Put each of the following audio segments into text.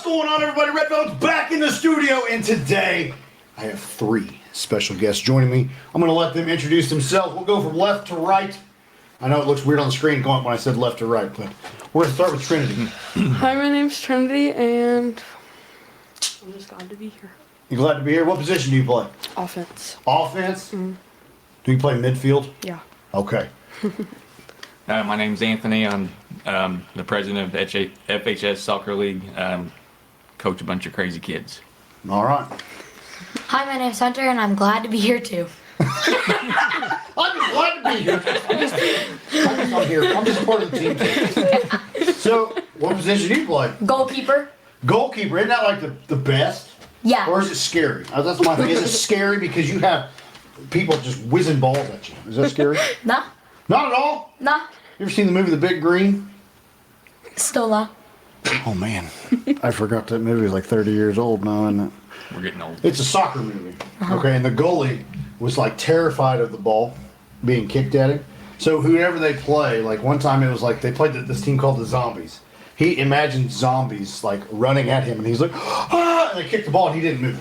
going on, everybody? Red Velvet's back in the studio, and today I have 3 special guests joining me. I'm going to let them introduce themselves. We'll go from left to right. I know it looks weird on the screen going when I said left to right, but we're going to start with Trinity. Hi, my name's Trinity, and I'm just glad to be here. You glad to be here? What position do you play? Offense. Offense? Mm-hmm. Do you play midfield? Yeah. Okay. My name's Anthony. I'm the president of FHS Soccer League. Coach a bunch of crazy kids. All right. Hi, my name's Hunter, and I'm glad to be here too. I'm just glad to be here. I'm here. I'm just part of the team. So, what position do you play? Goalkeeper. Goalkeeper. Isn't that like the best? Yeah. Or is it scary? That's my thing. Is it scary because you have people just whizzing balls at you? Is that scary? Nah. Not at all? Nah. You ever seen the movie The Big Greene? Still nah. Oh, man. I forgot that movie is like 30 years old now, isn't it? We're getting old. It's a soccer movie. Okay, and the goalie was like terrified of the ball being kicked at him. So whoever they play, like one time it was like they played this team called the Zombies. He imagined zombies like running at him, and he's like, ah! And they kicked the ball, and he didn't move.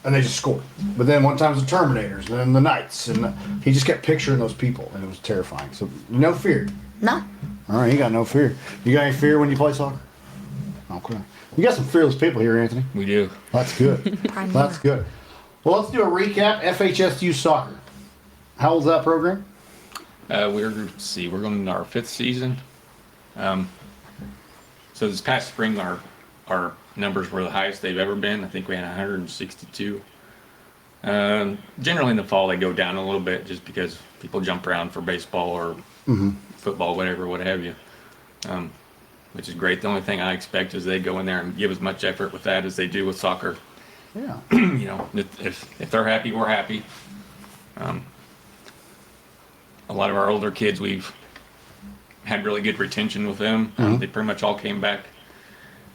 And they just scored. But then one time it was the Terminators, and then the Knights, and he just kept picturing those people, and it was terrifying. So no fear. Nah. All right, you got no fear. You got any fear when you play soccer? Okay. You got some fearless people here, Anthony. We do. That's good. That's good. Well, let's do a recap. FHS Youth Soccer. How old's that program? We're going into our 5th season. So this past spring, our numbers were the highest they've ever been. I think we had 162. Generally in the fall they go down a little bit just because people jump around for baseball or football, whatever, what have you. Which is great. The only thing I expect is they go in there and give as much effort with that as they do with soccer. Yeah. You know, if they're happy, we're happy. A lot of our older kids, we've had really good retention with them. They pretty much all came back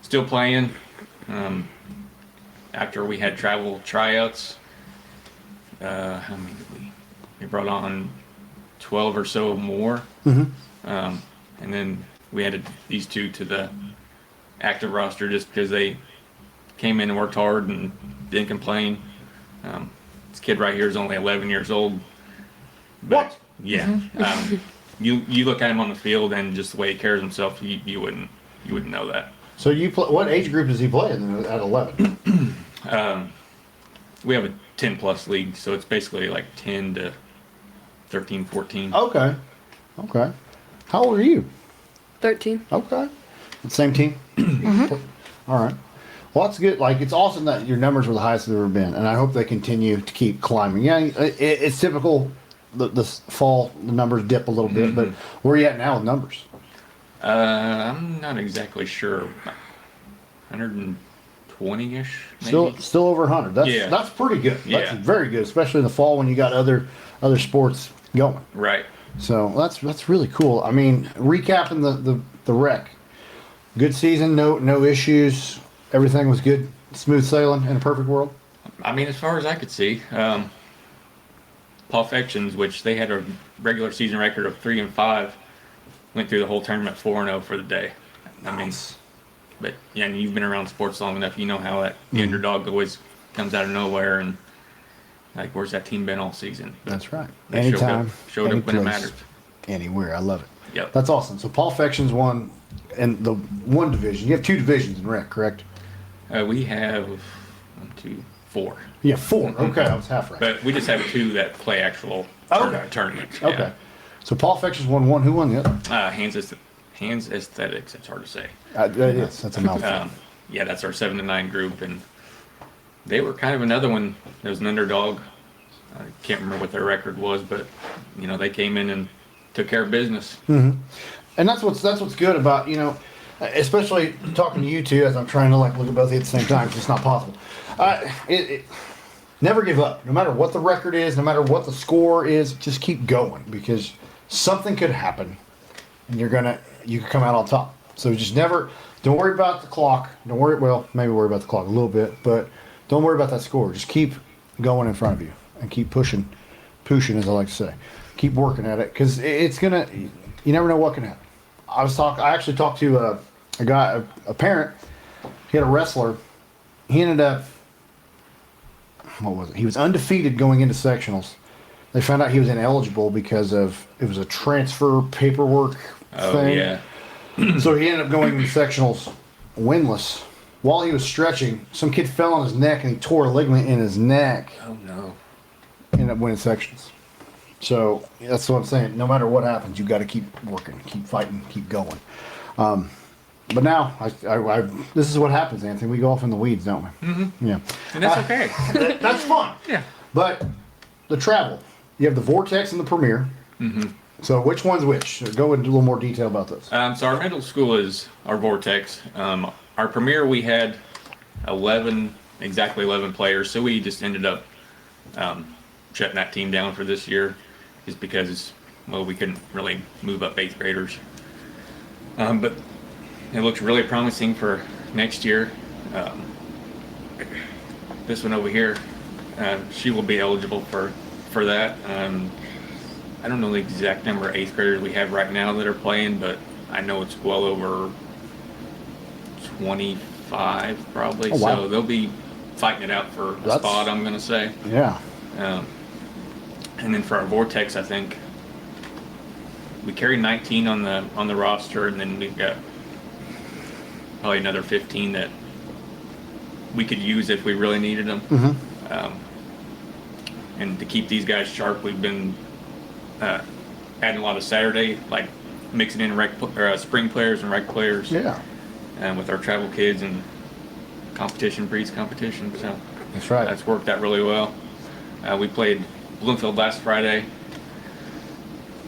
still playing. After we had travel tryouts, how many did we brought on 12 or so more. And then we added these 2 to the active roster just because they came in and worked hard and didn't complain. This kid right here is only 11 years old. But, What? Yeah. You look at him on the field and just the way he carries himself, you wouldn't know that. So you play, what age group does he play in at 11? We have a 10-plus league, so it's basically like 10 to 13, 14. Okay. Okay. How old are you? 13. Okay. Same team? All right. Well, that's good. Like, it's awesome that your numbers were the highest they've ever been, and I hope they continue to keep climbing. Yeah, it's typical. The fall, the numbers dip a little bit, but where are you at now with numbers? I'm not exactly sure. 120-ish, maybe. Still over 100. That's pretty good. That's Yeah. very good, especially in the fall when you got other sports going. Right. So that's really cool. I mean, recapping the rec. Good season, no issues. Everything was good, smooth sailing in a perfect world. I mean, as far as I could see, Paul Fections, which they had a regular season record of 3-5, went through the whole tournament 4-0 for the day. I mean, but yeah, and you've been around sports long enough, you know how that the underdog always comes out of nowhere, and like, where's that team been all season? But That's right. they Anytime, showed up when it any place, mattered. anywhere. I love it. Yep. That's awesome. So Paul Fections won in the one division. You have 2 divisions in rec, correct? We have 1, 2, 4. Yeah, 4. Okay, I was half right. But we just have 2 that play actual tournaments. Yeah. Okay. So Paul Fections won 1. Who won the other? Hands Aesthetics, it's hard to say. That is. That's a mouthful. Yeah, that's our 7 to 9 group, and they were kind of another one. There was an underdog. I can't remember what their record was, but you know, they came in and took care of business. And that's what's good about, you know, especially talking to you two as I'm trying to like look at both of you at the same time because it's not possible. Never give up. No matter what the record is, no matter what the score is, just keep going because something could happen and you could come out on top. So just don't worry about the clock. Maybe worry about the clock a little bit, but don't worry about that score. Just keep going in front of you and keep pushing as I like to say. Keep working at it because you never know what can happen. I actually talked to a guy, a parent. He had a wrestler. He ended up, what was it? He was undefeated going into sectionals. They found out he was ineligible because of it was a transfer paperwork thing. Yeah. So he ended up going into sectionals winless. While he was stretching, some kid fell on his neck and he tore a ligament in his neck. Oh no. Ended up winning sections. So that's what I'm saying. No matter what happens, you got to keep working, keep fighting, keep going. But now, this is what happens, Anthony. We go off in the weeds, don't we? Mm-hmm. Yeah. And that's okay. That's fun. Yeah. But the travel, you have the Vortex and the Premier. Mm-hmm. So which one's which? Go into a little more detail about this. So our middle school is our Vortex. Our Premier, we had exactly 11 players. So we just ended up shutting that team down for this year just because, well, we couldn't really move up 8th graders. But it looks really promising for next year. This one over here, she will be eligible for that. I don't know the exact number of 8th graders we have right now that are playing, but I know it's well over 25 probably. Oh, wow. So they'll be fighting it out for a spot, I'm going to say. Yeah. And then for our Vortex, I think we carry 19 on the roster, and then we've got probably another 15 that we could use if we really needed them. Mm-hmm. And to keep these guys sharp, we've been adding a lot of Saturday, like mixing in spring players and rec players. Yeah. With our travel kids, and competition breeds competition. So That's right. that's worked out really well. We played Bloomfield last Friday.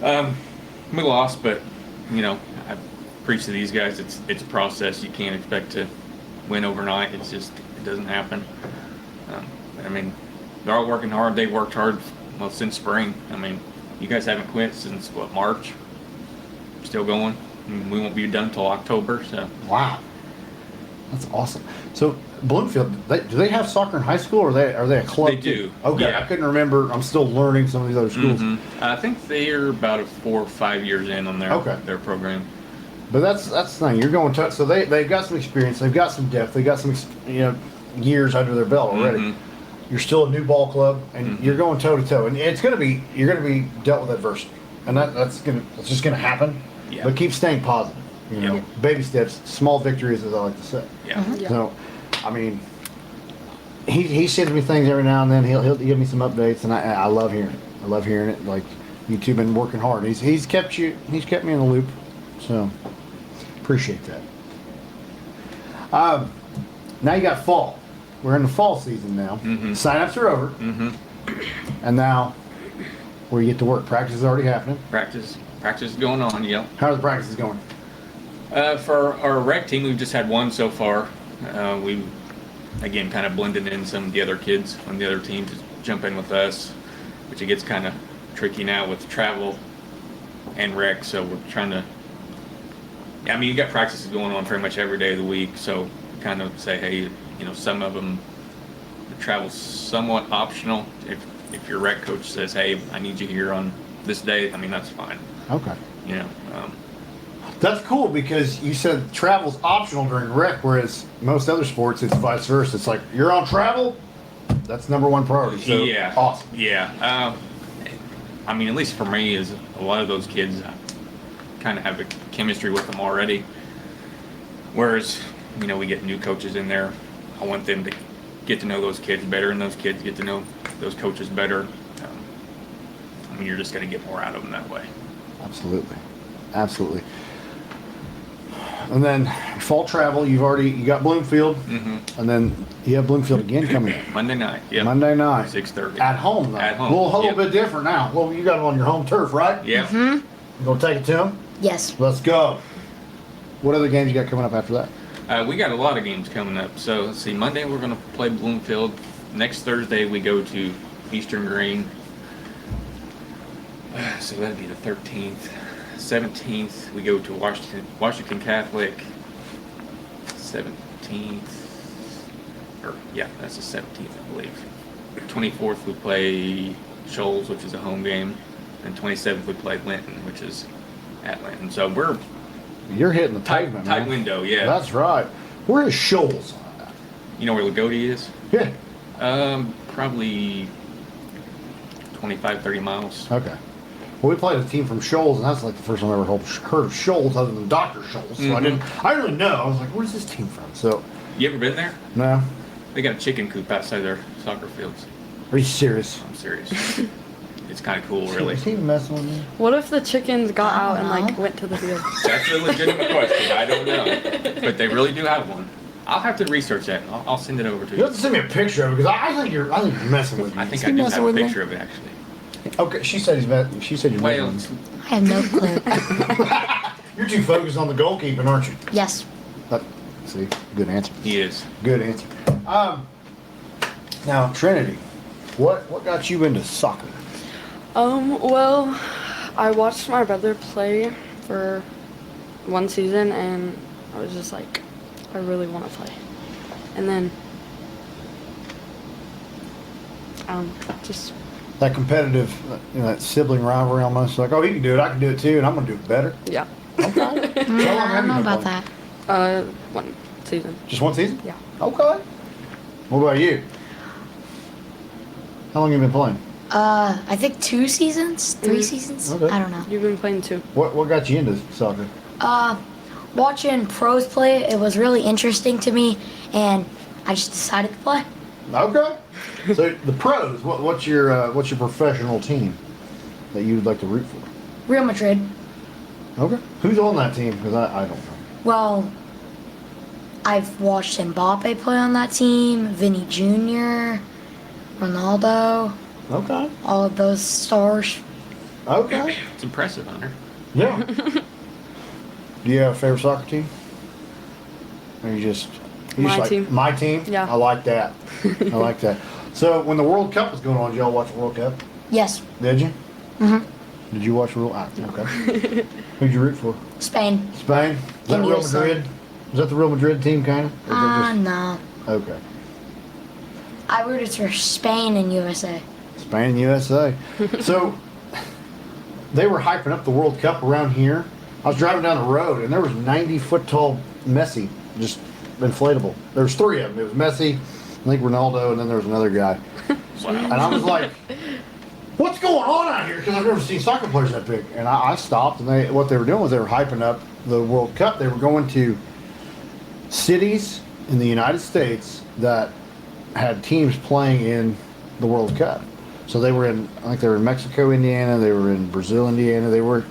We lost, but I preach to these guys, it's a process. You can't expect to win overnight. It doesn't happen. I mean, they're all working hard. They've worked hard, well, since spring. I mean, you guys haven't quit since March. Still going. And we won't be done until October. So Wow. That's awesome. So Bloomfield, do they have soccer in high school, or are they a club? They do. Okay, Yeah. I couldn't remember. I'm still learning some of these other schools. I think they're about 4 or 5 years in on their program. But that's the thing. You're going to so they've got some experience. They've got some depth. They've got some years under their belt already. Mm-hmm. You're still a new ball club, and you're going toe to toe, and you're going to be dealt with adversity, and that's just going to happen. Yeah. But keep staying positive. Baby steps, small victories, as I like to say. Yeah. Yeah. So, I mean, he sends me things every now and then. He'll give me some updates, and I love hearing it. I love hearing it. Like, you two been working hard. He's kept me in the loop. So, appreciate that. Now you got fall. We're in the fall season now. Mm-hmm. Sign-ups are over. Mm-hmm. And now, where you get to work. Practice is already happening. Practice is going on. Yep. How are the practices going? For our rec team, we've just had one so far. We, again, kind of blended in some of the other kids on the other team to jump in with us, which it gets kind of tricky now with travel and rec. So we're trying to. I mean, you got practices going on pretty much every day of the week. So kind of say, hey, some of them, the travel's somewhat optional. If your rec coach says, hey, I need you here on this day, I mean, that's fine. Okay. That's cool, because you said travel's optional during rec, whereas most other sports it's vice versa. It's like, you're on travel, that's number one priority. So, Yeah. awesome. Yeah. I mean, at least for me, is a lot of those kids, I kind of have a chemistry with them already. Whereas, we get new coaches in there. I want them to get to know those kids better, and those kids get to know those coaches better. I mean, you're just going to get more out of them that way. Absolutely. And then fall travel, you got Bloomfield, and then you have Bloomfield again coming up. Monday night. Yeah. Monday night. 6:30. At home, though. At home. A little Yep. bit different now. Well, you got it on your home turf, right? Yeah. You gonna take it to them? Yes. Let's go. What other games you got coming up after that? We got a lot of games coming up. So let's see. Monday we're going to play Bloomfield. Next Thursday we go to Eastern Greene. So that'd be the 13th. 17th we go to Washington Catholic. 17th. That's the 17th, I believe. 24th we play Shoals, which is a home game, and 27th we play Linton, which is at Linton. So we're You're hitting the tight pavement, man. window. Yeah. That's right. Where is Shoals? You know where Lagodi is? Yeah. Probably 25, 30 miles. Okay. Well, we played a team from Shoals, and that's like the first time I ever heard of Shoals other than Dr. Shoals. So I didn't really know. I was like, where's this team from? So, You ever been there? no. They got a chicken coop outside their soccer fields. Are you serious? I'm serious. It's kind of cool, really. Is he messing with me? What if the chickens got I out don't and like know. went to the field? That's a legitimate question. I don't know. But they really do have one. I'll have to research that. I'll send it over to You you. have to send me a picture of it because I think you're messing with me. I think Is I he do messing have a with me? picture of it, actually. Okay, she said she said you're Well, messing with me. I have no clue. You're too focused on the goalkeeping, aren't you? Yes. See, good answer. he is. Good answer. Now Trinity, what got you into soccer? Well, I watched my brother play for one season, and I was just like, I really want to play. And then, just That competitive, that sibling rivalry almost. Like, oh, he can do it, I can do it too, and I'm gonna do it better. yeah, Okay. How long I have don't you know been about playing? that. one season. Just one season? Yeah. Okay. What about you? How long have you been playing? I think 2 seasons, 3 seasons. Okay. I don't know. You've been playing too. What got you into soccer? Watching pros play, it was really interesting to me, and I just decided to play. Okay. So the pros, what's your professional team that you'd like to root for? Real Madrid. Okay. Who's on that team? Because I don't know. Well, I've watched Mbappe play on that team, Vinny Jr., Ronaldo, Okay. all of those stars. Okay. It's impressive, Hunter. Yeah. Do you have a favorite soccer team? Or you just My like, team. My team? Yeah. I like that. I like that. So when the World Cup was going on, did y'all watch the World Cup? Yes. Did you? Mhm. Did you watch the World? Okay. Who'd you root for? Spain. Spain? Is that And Real USA. Madrid? Is that the Real Madrid team, kind of? No. Okay. I rooted for Spain and USA. Spain and USA. So they were hyping up the World Cup around here. I was driving down the road and there was 90-foot tall Messi, just inflatable. There was 3 of them. It was Messi, I think Ronaldo, and then there was another guy. And I was like, what's going on out here? Because I've never seen soccer players that big. And I stopped, and what they were doing was they were hyping up the World Cup. They were going to cities in the United States that had teams playing in the World Cup. So they were in, I think they were in Mexico, Indiana. They were in Brazil, Indiana. They were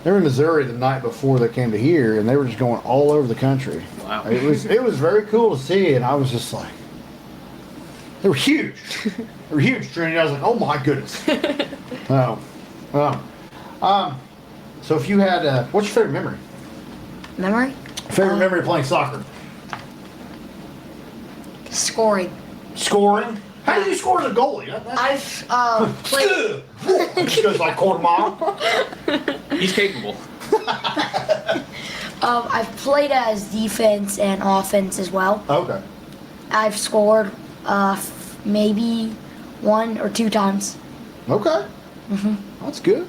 in Missouri the night before they came to here, and they were just going all over the country. Wow. It was very cool to see, and I was just like, they were huge. They were huge, Trinity. I was like, oh my goodness. So if you had, what's your favorite memory? Memory? Favorite memory of playing soccer? Scoring. Scoring? How do you score as a goalie? I've played. Just goes like quarter mile. He's capable. I've played as defense and offense as well. Okay. I've scored maybe 1 or 2 times. Okay. That's good.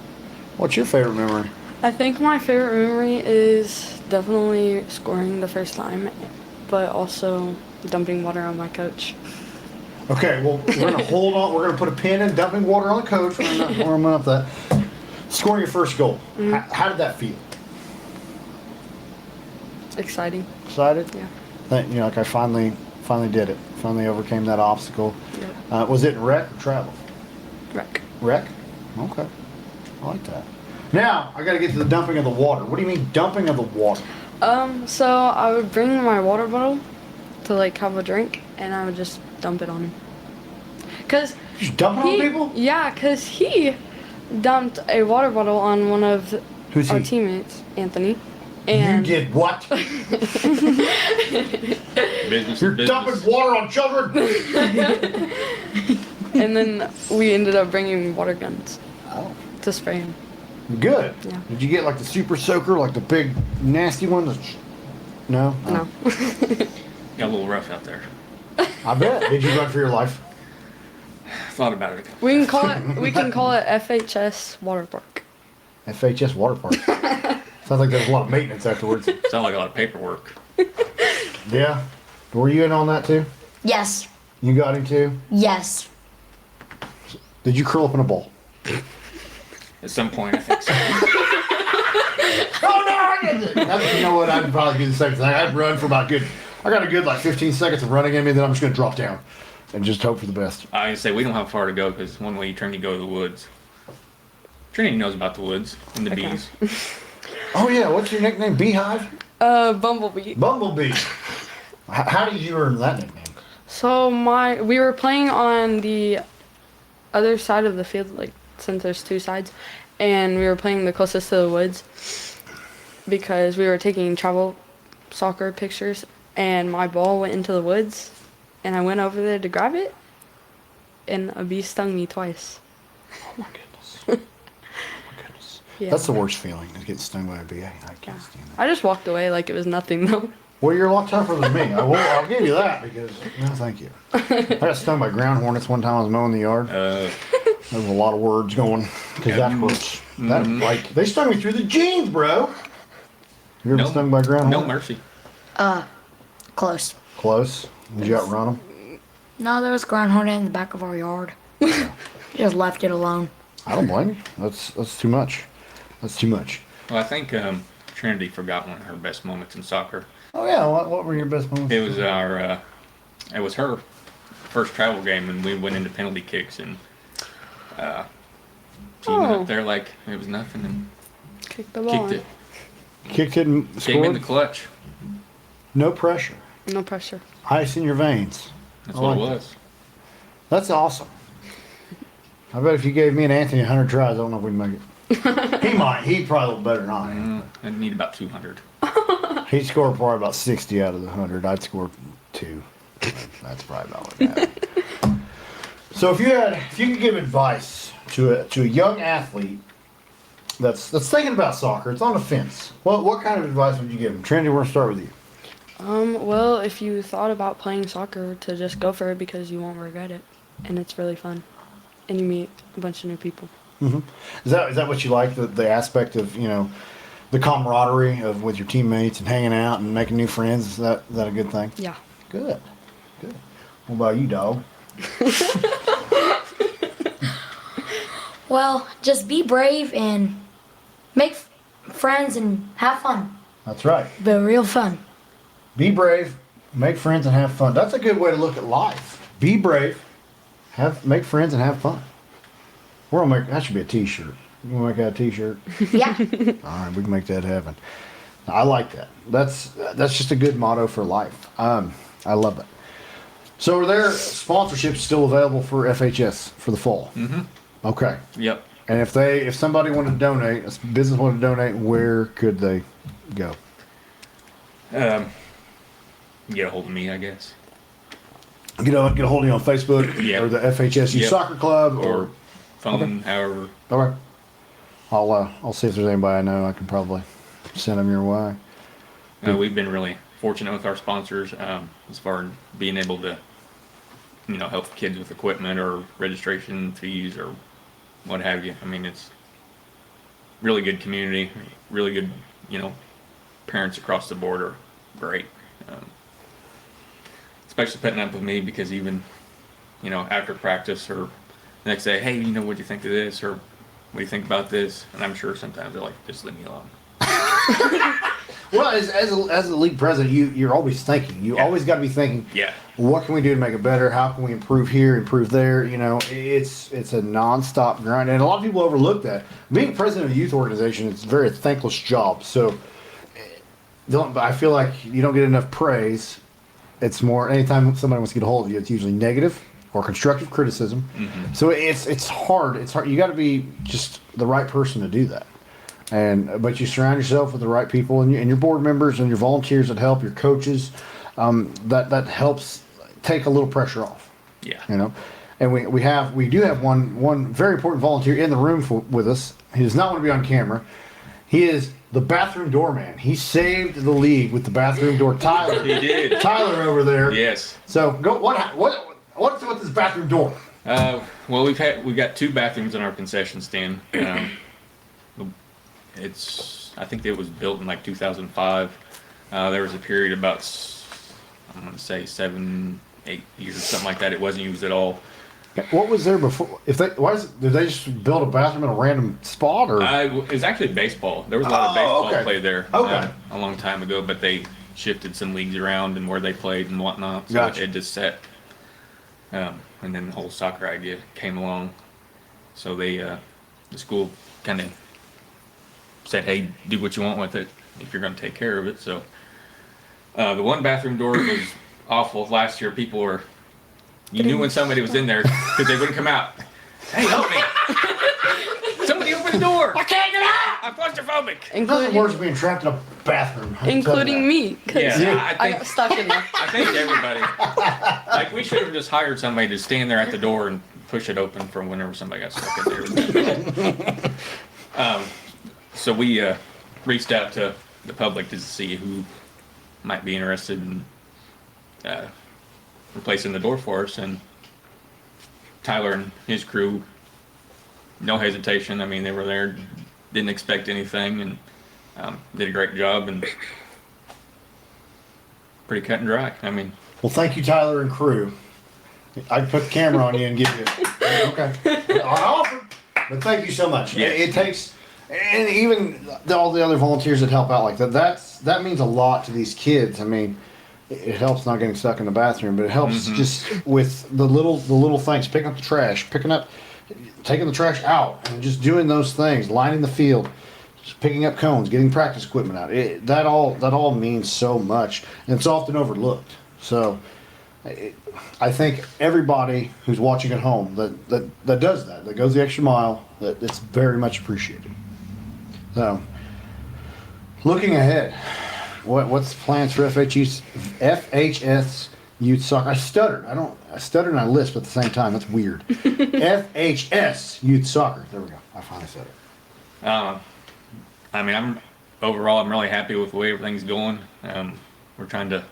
What's your favorite memory? I think my favorite memory is definitely scoring the first time, but also dumping water on my coach. Okay, well, we're going to hold on. We're going to put a pin in dumping water on the coach. We're going to up that. Scoring your first goal. How did that feel? Exciting. Excited? Yeah. Like I finally did it. Finally overcame that obstacle. Yep. Was it in rec or travel? Wreck. Rec? Okay. I like that. Now, I got to get to the dumping of the water. What do you mean dumping of the water? So I would bring my water bottle to like have a drink, and I would just dump it on him. Cause Just dumping on people? Yeah, cause he dumped a water bottle on one of Who's our he? teammates, Anthony. You And did what? Business You're is business. dumping water on children? and then we ended up bringing water guns Oh. to spray him. Good. Yeah. Did you get like the super soaker, like the big nasty one? No? No. Got a little rough out there. I bet. Did you run for your life? Thought about it. We can call it FHS Water Park. FHS Water Park. Sounds like there's a lot of maintenance afterwards. Sound like a lot of paperwork. Yeah. Were you in on that too? Yes. You got him too? Yes. Did you curl up in a ball? At some point, I think so. Oh no, I didn't. You know what? I'd probably do the same thing. I'd run for about I got a good like 15 seconds of running in me, then I'm just gonna drop down and just hope for the best. I say we don't have far to go because one way you turn, you go to the woods. Trinity knows about the woods and the Okay. bees. Oh yeah, what's your nickname? Beehive? Bumblebee. Bumblebee. How did you earn that nickname? So we were playing on the other side of the field, like since there's two sides, and we were playing the closest to the woods because we were taking travel soccer pictures, and my ball went into the woods, and I went over there to grab it, and a bee stung me twice. Oh my goodness. Oh my goodness. Yeah. That's the worst feeling, is getting stung by a bee. I can't stand that. I just walked away like it was nothing though. Well, you're a lot tougher than me. I'll give you that because, no, thank you. I got stung by ground hornets one time I was mowing the yard. There was a lot of words going because that hurts. That, like, they stung me through the jeans, bro. You ever been stung by ground No hornets? mercy. Close. Close. Did you outrun them? No, there was a ground hornet in the back of our yard. Just left it alone. I don't blame you. That's too much. That's too much. Well, I think Trinity forgot one of her best moments in soccer. Oh yeah. What were your best moments? It was it was her first travel game, and we went into penalty kicks, and she went up there like it was nothing and Kicked the ball. kicked it. Kicked it and Came in the scored. clutch. No pressure. No pressure. Ice in your veins. That's I what it like was. That's awesome. I bet if you gave me and Anthony 100 tries, I don't know if we'd make it. He might. He'd probably look better than I am. I'd need about 200. He'd score probably about 60 out of the 100. I'd score 2. That's probably about what that. So if you could give advice to a young athlete that's thinking about soccer, it's on the fence. What kind of advice would you give him? Trinity, we're gonna start with you. Well, if you thought about playing soccer, to just go for it because you won't regret it, and it's really fun, and you meet a bunch of new people. Is that what you like? The aspect of the camaraderie of with your teammates and hanging out and making new friends. Is that a good thing? Yeah. Good. What about you, dog? Well, just be brave and make friends and have fun. That's right. But real fun. Be brave, make friends, and have fun. That's a good way to look at life. Be brave, make friends, and have fun. We're gonna make that should be a T-shirt. You wanna make that a T-shirt? Yeah. All right, we can make that happen. I like that. That's just a good motto for life. I love it. So are there sponsorships still available for FHS for the fall? Mm-hmm. Okay. Yep. And if somebody wanted to donate, a business wanted to donate, where could they go? Get a hold of me, I guess. Get a hold of you on Facebook Yeah. or the FHS Youth Yep. Soccer Club Or phone, however. Okay. I'll see if there's anybody I know I can probably send them your way. We've been really fortunate with our sponsors as far as being able to, help kids with equipment or registration fees or what have you. I mean, it's really good community, really good, parents across the board are great. Especially putting up with me because even, after practice or the next day, hey, what do you think of this? Or what do you think about this? And I'm sure sometimes they're like, just leave me alone. Well, as a league president, you're always thinking. You always got to be thinking. Yeah. What can we do to make it better? How can we improve here, improve there? It's a nonstop grind, and a lot of people overlook that. Being president of a youth organization, it's a very thankless job. So, I feel like you don't get enough praise. It's more anytime somebody wants to get a hold of you, it's usually negative or constructive criticism. Mm-hmm. So it's hard. It's hard. You got to be just the right person to do that. But you surround yourself with the right people and your board members and your volunteers that help, your coaches. That helps take a little pressure off. Yeah. And we do have one very important volunteer in the room with us. He does not want to be on camera. He is the bathroom doorman. He saved the league with the bathroom door. Tyler. He did. Tyler over there. Yes. So what's with this bathroom door? Well, we've got 2 bathrooms in our concession stand. I think it was built in like 2005. There was a period about I'm going to say 7, 8 years, something like that. It wasn't used at all. What was there before? Did they just build a bathroom in a random spot, or? It was actually baseball. There was a lot of baseball okay. played there Okay. a long time ago, but they shifted some leagues around and where they played and whatnot. So Gotcha. it just set. And then the whole soccer idea came along. So the school kind of said, hey, do what you want with it if you're going to take care of it. So the one bathroom door was awful. Last year, people were, you knew when somebody was in there because they wouldn't come out. Hey, help me. Somebody open the door. I can't get out! I'm claustrophobic. Nothing worse than being trapped in a bathroom. I can tell you Including that. me, because Yeah, I got stuck in there. I think everybody. Like, we should have just hired somebody to stand there at the door and push it open for whenever somebody got stuck in there. So we reached out to the public to see who might be interested in replacing the door for us, and Tyler and his crew, no hesitation. I mean, they were there, didn't expect anything, and did a great job, and pretty cut and dry. I mean, Well, thank you, Tyler and crew. I can put the camera on you and give you. Okay. I offered, but thank you so much. Yes. It takes, and even all the other volunteers that help out like that. That means a lot to these kids. I mean, it helps not getting stuck in the bathroom, but it helps just with the little things, picking up the trash, taking the trash out, and just doing those things, lining the field, just picking up cones, getting practice equipment out. That all means so much, and it's often overlooked. So, I think everybody who's watching at home that does that goes the extra mile, that it's very much appreciated. So, looking ahead, what's the plans for FHS Youth Soccer? I stuttered and I lisp at the same time. That's weird. FHS Youth Soccer. There we go. I finally said it. I mean, I'm really happy with the way everything's going. We're trying to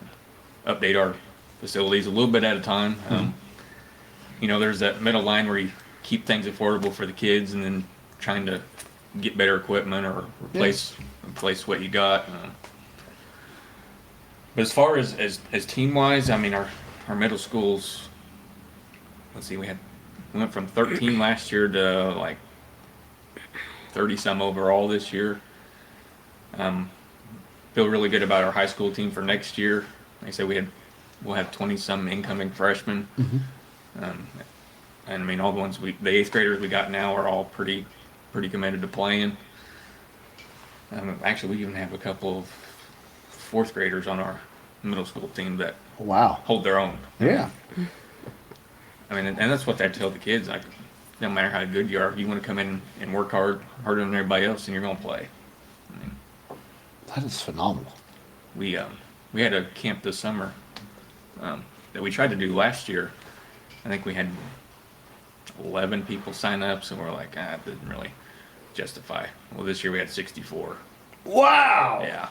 update our facilities a little bit at a time. You know, there's that middle line where you keep things affordable for the kids, and then trying to get better equipment or replace what you got. But as far as team wise, I mean, our middle schools. Let's see, we went from 13 last year to like 30 some overall this year. Feel really good about our high school team for next year. Like I said, we'll have 20 some incoming freshmen. And I mean, all the ones the 8th graders we got now are all pretty committed to playing. Actually, we even have a couple of 4th graders on our middle school team that Wow. hold their own. Yeah. I mean, and that's what I tell the kids. Like, no matter how good you are, you want to come in and work harder than everybody else, and you're going to play. I mean, That is phenomenal. we had a camp this summer that we tried to do last year. I think we had 11 people sign up, so we're like, it didn't really justify. Well, this year we had 64. Wow. Yeah.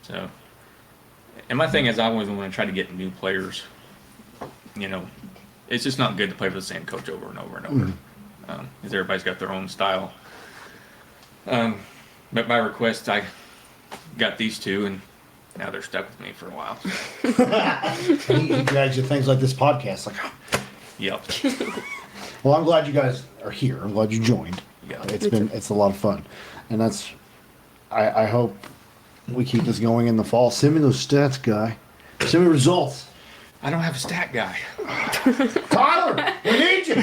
So, and my thing is, I always want to try to get new players. You know, it's just not good to play for the same coach over and over and over, because everybody's got their own style. But by request, I got these two, and now they're stuck with me for a while. And you guys do things like this podcast. Like, Yep. well, I'm glad you guys are here. I'm glad you joined. Yeah. It's a lot of fun, and I hope we keep this going in the fall. Send me those stats, guy. Send me results. I don't have a stat guy. Tyler, we need you.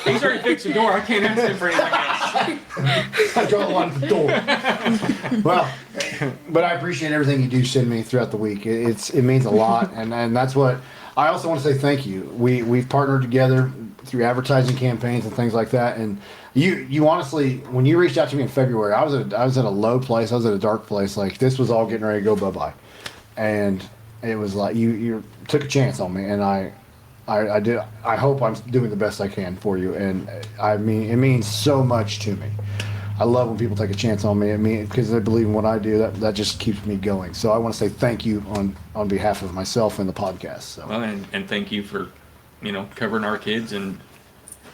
He's already fixed the door. I can't ask him for anything else. I draw the line at the door. Well, but I appreciate everything you do send me throughout the week. It means a lot, and that's what I also want to say. Thank you. We've partnered together through advertising campaigns and things like that. And you honestly, when you reached out to me in February, I was at a low place. I was at a dark place. Like, this was all getting ready to go bye-bye, and it was like you took a chance on me, and I did. I hope I'm doing the best I can for you, and I mean, it means so much to me. I love when people take a chance on me. I mean, because they believe in what I do. That just keeps me going. So I want to say thank you on behalf of myself and the podcast. So. Well, and thank you for, covering our kids and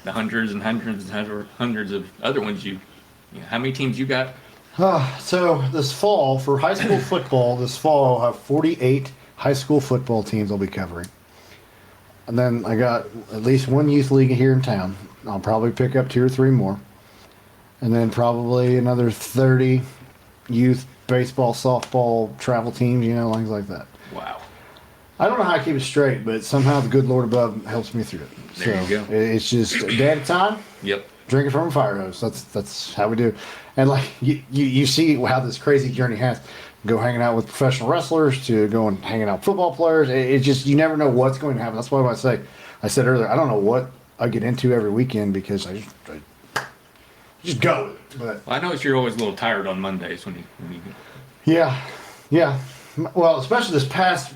the hundreds and hundreds and hundreds of other ones. How many teams you got? So this fall, for high school football, this fall I'll have 48 high school football teams I'll be covering. And then I got at least one youth league here in town. I'll probably pick up 2 or 3 more. And then probably another 30 youth baseball, softball, travel teams, things like that. Wow. I don't know how I keep it straight, but somehow the good Lord above helps me through it. There you go. It's just a day at a time. Yep. Drinking from a fire hose. That's how we do. And like you see how this crazy journey has. Go hanging out with professional wrestlers to going hanging out with football players. It's just you never know what's going to happen. That's why I said earlier, I don't know what I get into every weekend because I just go with it. But Well, I notice you're always a little tired on Mondays when you yeah. Well, especially this past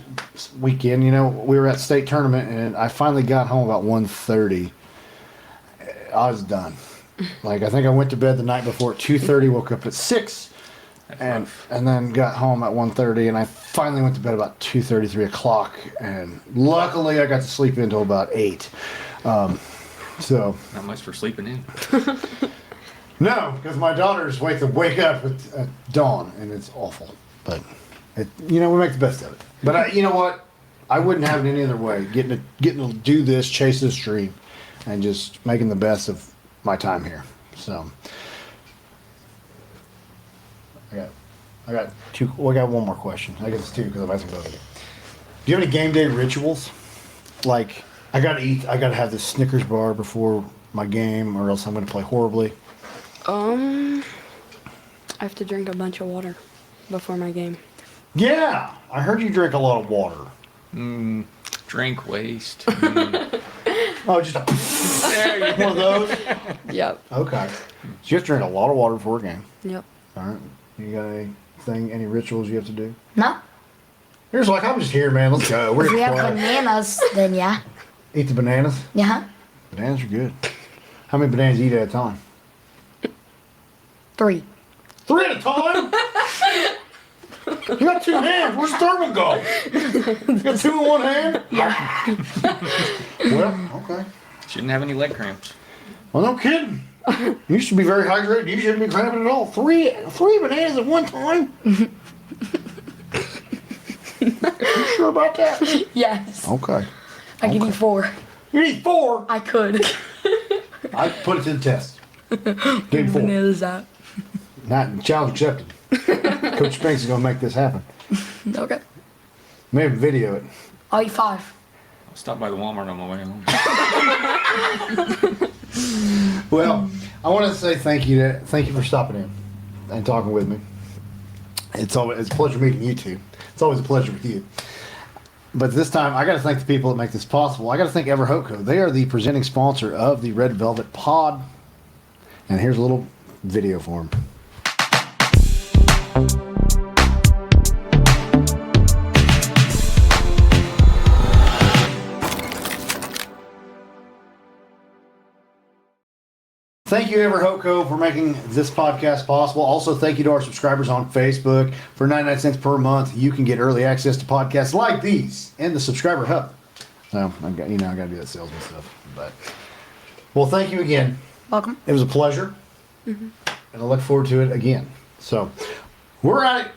weekend, we were at state tournament and I finally got home about 1:30. I was done. Like I think I went to bed the night before at 2:30, woke up at 6. And then got home at 1:30, and I finally went to bed about 2:30, 3 o'clock, and luckily I got to sleep until about 8. So not much for sleeping in. no, because my daughters wake up at dawn, and it's awful. But we make the best of it. But you know what? I wouldn't have it any other way. Getting to do this, chase this dream, and just making the best of my time here. So. I got 2. Well, I got one more question. I guess it's 2 because I've asked both of you. Do you have any game day rituals? Like, I got to have this Snickers bar before my game, or else I'm going to play horribly. I have to drink a bunch of water before my game. Yeah, I heard you drink a lot of water. Drink waste. Oh, just one of those. Yep. Okay, so you have to drink a lot of water before a game. Yep. All right. You got any rituals you have to do? No. Here's like, I'm just here, man. Let's go. We're If we have quiet. bananas, then yeah. Eat the bananas. Yeah. Bananas are good. How many bananas you eat at a time? 3. 3 at a time? You got 2 hands. Where's the third one go? You got 2 in one hand? Yeah. Well, okay. Shouldn't have any leg cramps. Well, no kidding. You should be very hydrated. You shouldn't be cramping at all. 3 bananas at one time? You sure about that? Yes. Okay. I can eat 4. You need 4? I could. I put it to the test. Give 4. Bananas out. Not challenge accepted. Coach Spinks is going to make this happen. Okay. Maybe video it. I'll eat 5. I'll stop by the Walmart on my way home. Well, I want to say thank you for stopping in and talking with me. It's a pleasure meeting you two. It's always a pleasure with you. But this time, I got to thank the people that make this possible. I got to thank Ever Hope Co. They are the presenting sponsor of the Red Velvet Pod. And here's a little video for them. Thank you, Ever Hope Co., for making this podcast possible. Also, thank you to our subscribers on Facebook. For 99 cents per month, you can get early access to podcasts like these in the subscriber hub. So, I got to do that salesman stuff. But, well, thank you again. Welcome. It was a pleasure. And I look forward to it again. So, we're out.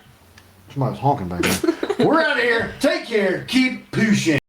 Somebody was honking back there. We're out of here. Take care. Keep pushing.